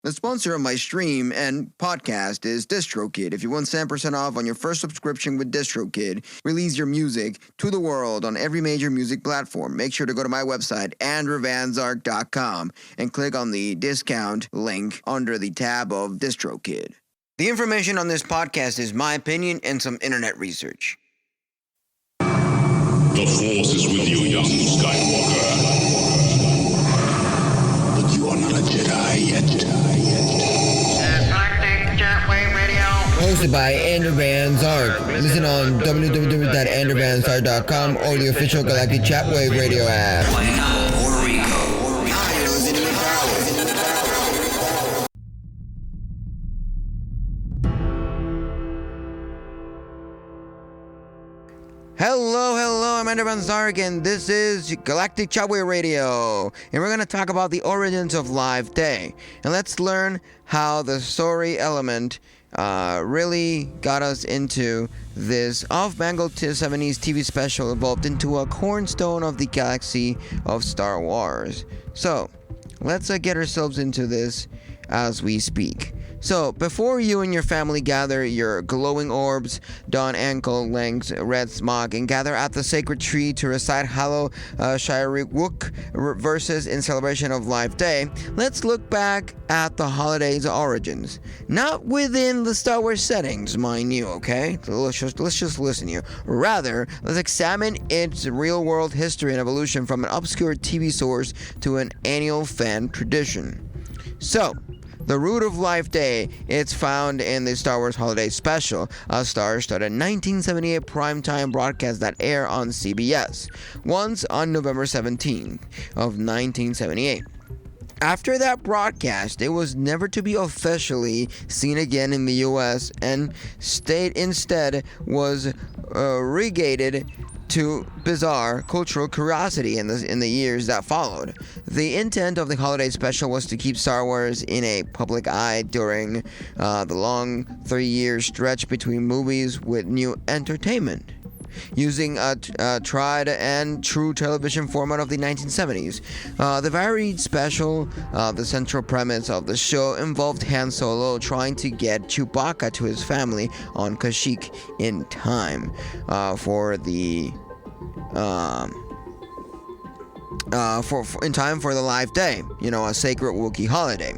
The sponsor of my stream and podcast is DistroKid. If you want 10% off on your first subscription with DistroKid, release your music to the world on every major music platform. Make sure to go to my website, andrewvanzark.com, and click on the discount link under the tab of DistroKid. The information on this podcast is my opinion and some internet research. The Force is with you, young Skywalker. But you are not a Jedi yet. Galactic ChatWave Radio. Hosted by Andrew Van Zark. Listen on www.andrewvanzark.com or the official Galactic ChatWave Radio app. Puerto Rico. Hello, I'm Andrew Van Zark, and this is Galactic ChatWave Radio, and we're going to talk about the origins of Life Day, and let's learn how the story element really got us into this off-bangled 70s TV special evolved into a cornerstone of the galaxy of Star Wars. So, let's get ourselves into this as we speak. So, before you and your family gather your glowing orbs, don ankle-length red smock, and gather at the sacred tree to recite Halo Shirikwook verses in celebration of Life Day, let's look back at the holiday's origins. Not within the Star Wars settings, mind you, okay? So let's just listen here. Rather, let's examine its real-world history and evolution from an obscure TV source to an annual fan tradition. So, the root of Life Day, it's found in the Star Wars Holiday Special, a star-studded 1978 primetime broadcast that aired on CBS, once on November 17th of 1978. After that broadcast, it was never to be officially seen again in the U.S. and instead was relegated to bizarre cultural curiosity in the years that followed. The intent of the holiday special was to keep Star Wars in a public eye during the long 3-year stretch between movies with new entertainment. Using a tried and true television format of the 1970s. The varied special, the central premise of the show involved Han Solo trying to get Chewbacca to his family on Kashyyyk in time for the Life Day, a sacred Wookiee holiday.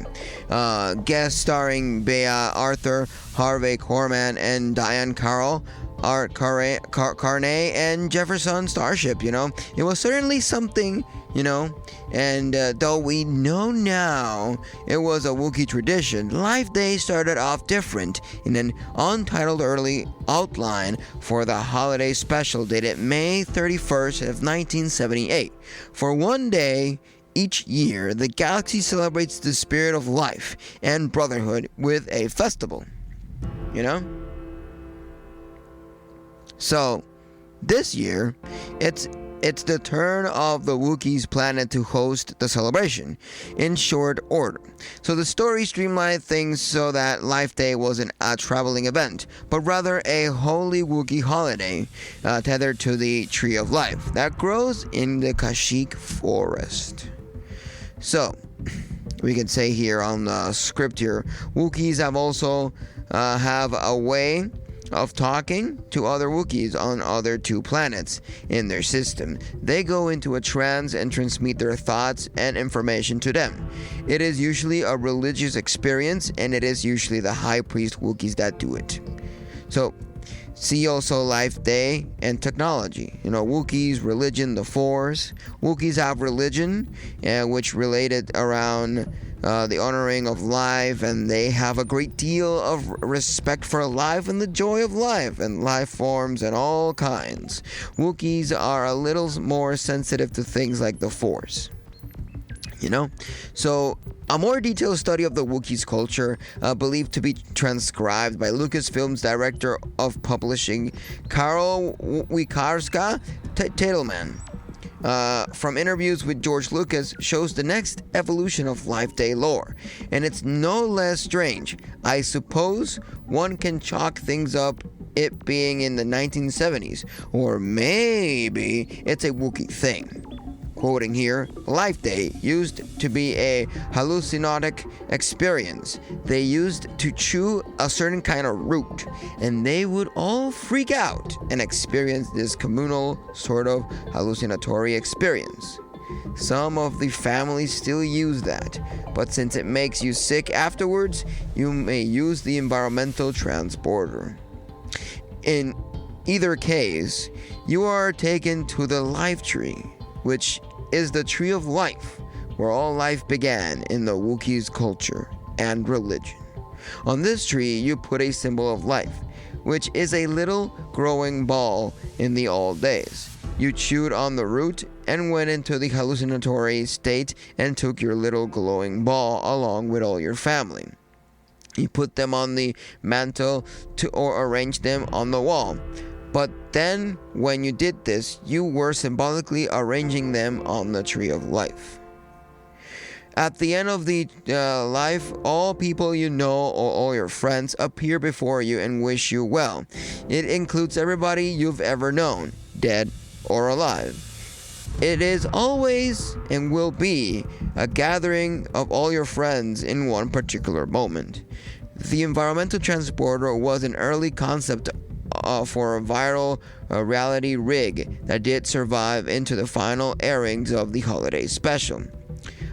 Guest starring Bea Arthur, Harvey Korman, and Diane Carroll, Art Carney, and Jefferson Starship. It was certainly something, and though we know now it was a Wookiee tradition, Life Day started off different in an untitled early outline for the holiday special dated May 31st of 1978. For one day each year, the galaxy celebrates the spirit of life and brotherhood with a festival, So, this year, it's the turn of the Wookiees' planet to host the celebration, in short order. So the story streamlined things so that Life Day wasn't a traveling event, but rather a holy Wookiee holiday tethered to the Tree of Life that grows in the Kashyyyk forest. So, we can say here on the script here, Wookiees have also have a way of talking to other Wookiees on other 2 planets in their system. They go into a trance and transmit their thoughts and information to them. It is usually a religious experience, and it is usually the High Priest Wookiees that do it. So, see also Life Day and technology. Wookiees, religion, the Force. Wookiees have religion, which related around the honoring of life, and they have a great deal of respect for life and the joy of life and life forms and all kinds. Wookiees are a little more sensitive to things like the Force. So a more detailed study of the Wookiees' culture, believed to be transcribed by Lucasfilm's director of publishing, Karol Wiekarska Tatelman, from interviews with George Lucas, shows the next evolution of Life Day lore, and it's no less strange. I suppose one can chalk things up it being in the 1970s, or maybe it's a Wookiee thing. quoting here, Life Day used to be a hallucinogenic experience. They used to chew a certain kind of root, and they would all freak out and experience this communal sort of hallucinatory experience. Some of the families still use that, but since it makes you sick afterwards, you may use the environmental transporter. In either case, you are taken to the life tree, which is the tree of life, where all life began in the Wookiees' culture and religion. On this tree, you put a symbol of life, which is a little growing ball in the old days. You chewed on the root and went into the hallucinatory state and took your little glowing ball along with all your family. You put them on the mantle or arranged them on the wall. But then, when you did this, you were symbolically arranging them on the tree of life. At the end of the life, all people you know or all your friends appear before you and wish you well. It includes everybody you've ever known, dead or alive. It is always and will be a gathering of all your friends in one particular moment. The environmental transporter was an early concept for a viral reality rig that did survive into the final airings of the holiday special,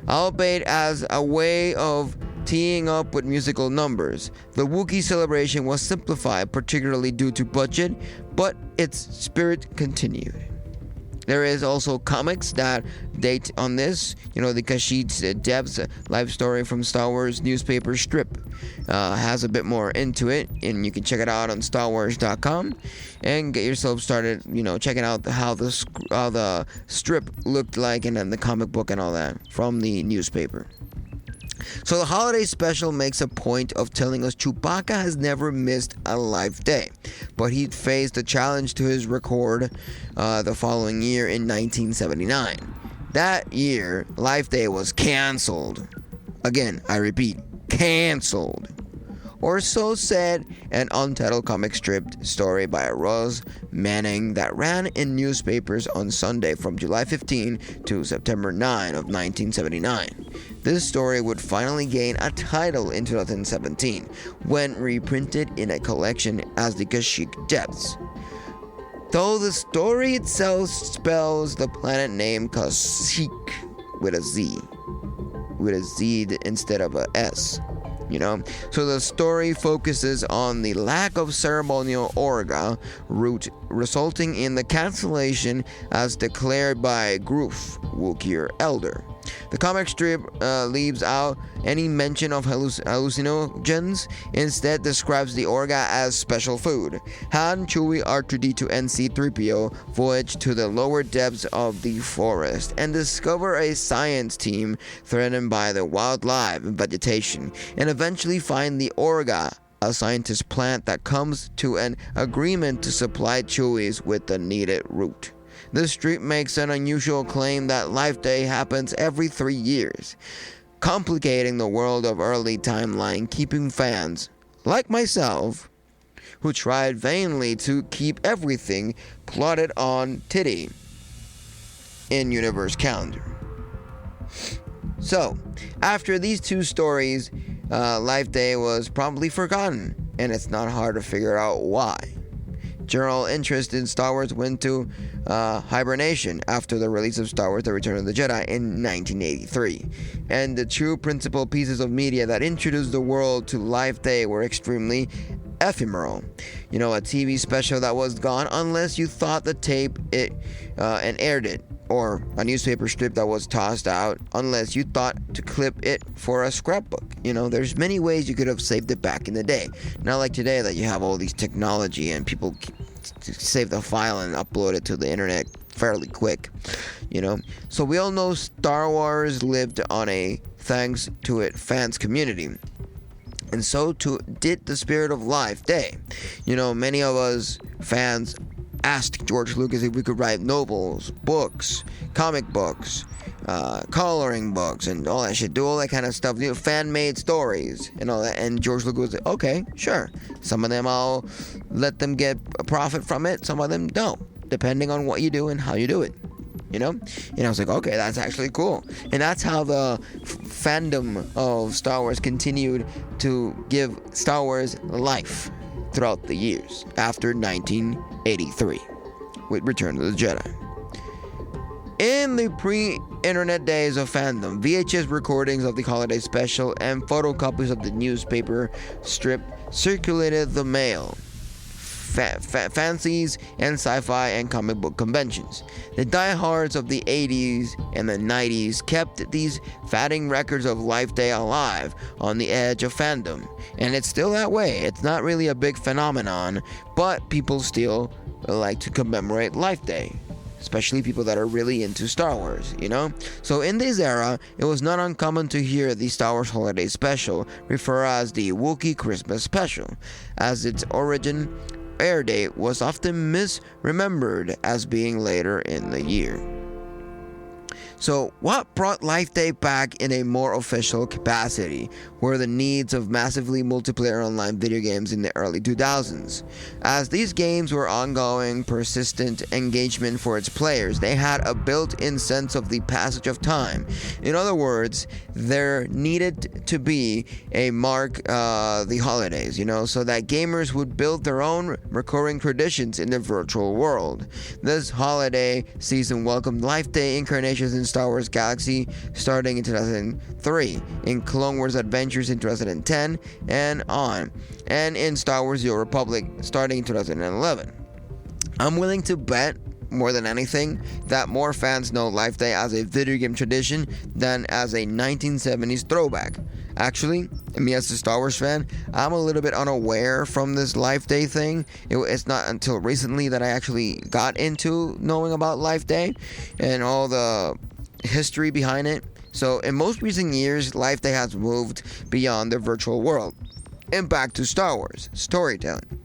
albeit as a way of teeing up with musical numbers. The Wookiee celebration was simplified, particularly due to budget, but its spirit continued. There is also comics that date on this. The Kashyyyk Debs life story from Star Wars newspaper strip has a bit more into it, and you can check it out on StarWars.com and get yourself started. Checking out how the strip looked like, and then the comic book and all that from the newspaper. So the holiday special makes a point of telling us Chewbacca has never missed a life day, but he faced a challenge to his record the following year in 1979. That year, Life Day was canceled. Again, I repeat, canceled. Or so said an untitled comic strip story by Roz Manning that ran in newspapers on Sunday from July 15 to September 9 of 1979. This story would finally gain a title in 2017 when reprinted in a collection as the Kashyyyk Depths. Though the story itself spells the planet name Kashyyyk with a Z instead of a S. So the story focuses on the lack of ceremonial Orga route, resulting in the cancellation as declared by Groof, Wookiee Elder. The comic strip leaves out any mention of hallucinogens, instead describes the Orga as special food. Han, Chewie, R2-D2, and C-3PO voyage to the lower depths of the forest and discover a science team threatened by the wildlife and vegetation, and eventually find the Orga, a scientist plant that comes to an agreement to supply Chewies with the needed route. This strip makes an unusual claim that Life Day happens every 3 years, complicating the world of early timeline, keeping fans, like myself, who tried vainly to keep everything plotted on Titty in Universe Calendar. So, after these two stories, Life Day was promptly forgotten, and it's not hard to figure out why. General interest in Star Wars went to hibernation after the release of Star Wars The Return of the Jedi in 1983. And the two principal pieces of media that introduced the world to Life Day were extremely ephemeral. A TV special that was gone unless you thought the tape it and aired it, or a newspaper strip that was tossed out unless you thought to clip it for a scrapbook. There's many ways you could have saved it back in the day. Not like today that you have all these technology and people save the file and upload it to the internet fairly quick. So we all know Star Wars lived on a thanks to it fans community. And so too did the Spirit of Life Day. Many of us fans asked George Lucas if we could write novels, books, comic books, coloring books, and all that shit, do all that kind of stuff, fan-made stories and all that. And George Lucas was like, okay, sure. Some of them I'll let them get a profit from it, some of them don't, depending on what you do and how you do it. you know? And I was like, okay, that's actually cool. And that's how the fandom of Star Wars continued to give Star Wars life throughout the years after 1983 with Return of the Jedi. In the pre-internet days of fandom, VHS recordings of the holiday special and photocopies of the newspaper strip circulated the mail, fancies, and sci-fi and comic book conventions. The diehards of the 80s and the 90s kept these fatting records of Life Day alive on the edge of fandom, and it's still that way. It's not really a big phenomenon, but people still like to commemorate Life Day, especially people that are really into Star Wars, you know? So in this era, it was not uncommon to hear the Star Wars Holiday Special referred as the Wookiee Christmas Special, as its origin air date was often misremembered as being later in the year. So what brought Life Day back in a more official capacity were the needs of massively multiplayer online video games in the early 2000s. As these games were ongoing, persistent engagement for its players, they had a built-in sense of the passage of time. In other words, there needed to be a mark the holidays, you know, so that gamers would build their own recurring traditions in the virtual world. This holiday season welcomed Life Day incarnations in Star Wars Galaxy starting in 2003, in Clone Wars Adventures in 2010 and on, and in Star Wars The Old Republic starting in 2011. I'm willing to bet more than anything that more fans know Life Day as a video game tradition than as a 1970s throwback. Actually, me as a Star Wars fan, I'm a little bit unaware from this Life Day thing. It's not until recently that I actually got into knowing about Life Day and all the history behind it. So in most recent years, Life Day has moved beyond the virtual world and back to Star Wars storytelling.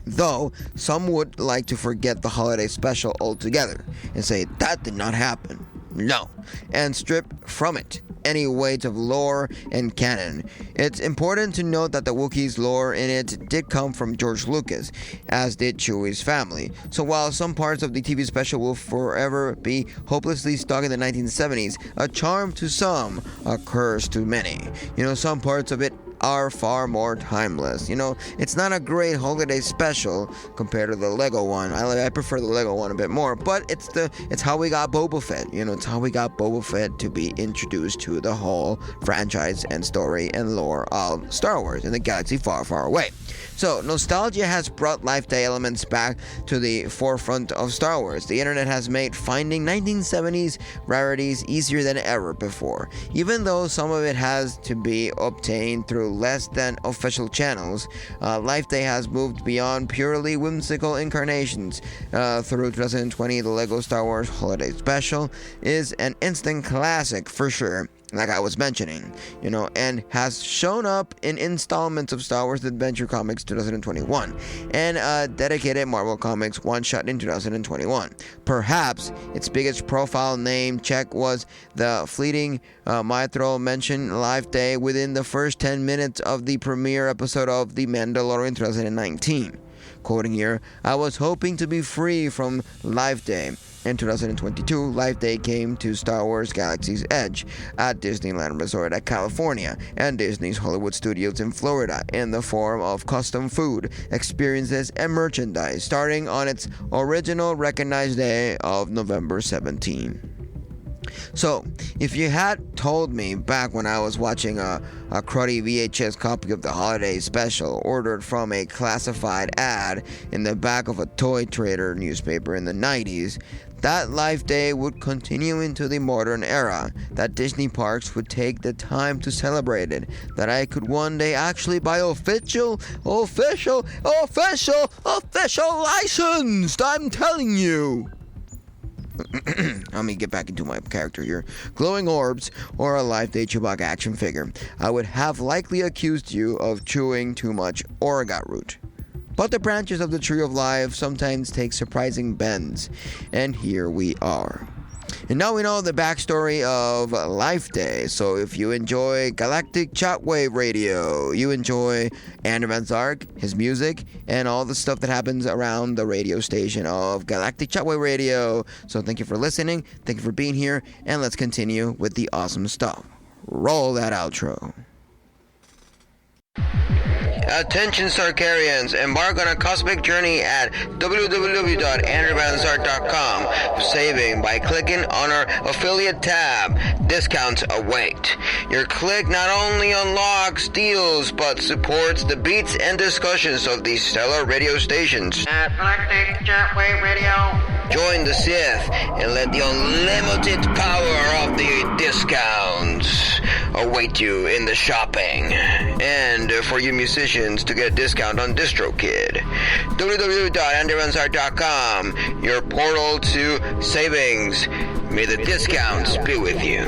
Though some would like to forget the holiday special altogether and say that did not happen. No, and strip from it any weight of lore and canon. It's important to note that the Wookiees lore in it did come from George Lucas, as did Chewie's family. So while some parts of the TV special will forever be hopelessly stuck in the 1970s, a charm to some, a curse to many. You know, some parts of it are far more timeless. You know, it's not a great holiday special compared to the Lego one. I prefer the Lego one a bit more, but it's how we got Boba Fett. You know, it's how we got Boba Fett to be introduced to the whole franchise and story and lore of Star Wars in the galaxy far, far away. So, nostalgia has brought Life Day elements back to the forefront of Star Wars. The internet has made finding 1970s rarities easier than ever before. Even though some of it has to be obtained through less than official channels, Life Day has moved beyond purely whimsical incarnations. Through 2020, the LEGO Star Wars Holiday Special is an instant classic for sure, like I was mentioning, you know, and has shown up in installments of Star Wars Adventure Comics 2021 and dedicated Marvel Comics one-shot in 2021. Perhaps its biggest profile name check was the fleeting mithril mention Life Day within the first 10 minutes of the premiere episode of The Mandalorian 2019. Quoting here, "I was hoping to be free from Life Day. In 2022, Life Day came to Star Wars Galaxy's Edge at Disneyland Resort at California and Disney's Hollywood Studios in Florida in the form of custom food, experiences, and merchandise starting on its original recognized day of November 17. So, if you had told me back when I was watching a cruddy VHS copy of the holiday special ordered from a classified ad in the back of a toy trader newspaper in the 90s, that Life Day would continue into the modern era, that Disney parks would take the time to celebrate it, that I could one day actually buy official licensed, I'm telling you. Let me get back into my character here. Glowing orbs or a Life Day Chewbacca action figure, I would have likely accused you of chewing too much Oregot root. But the branches of the tree of life sometimes take surprising bends, and here we are. And now we know the backstory of Life Day. So if you enjoy Galactic ChatWave Radio, you enjoy Andrew Van Zark, his music, and all the stuff that happens around the radio station of Galactic ChatWave Radio. So thank you for listening, thank you for being here, and let's continue with the awesome stuff. Roll that outro. Attention Sarkarians, embark on a cosmic journey at www.andrewvanzart.com, saving by clicking on our affiliate tab. Discounts await. Your click not only unlocks deals, but supports the beats and discussions of these stellar radio stations. At Galactic ChatWave Radio. Join the Sith and let the unlimited power of the discounts await you in the shopping. And for you musicians to get a discount on DistroKid, www.andrewvanzart.com, your portal to savings. May the discounts be with you.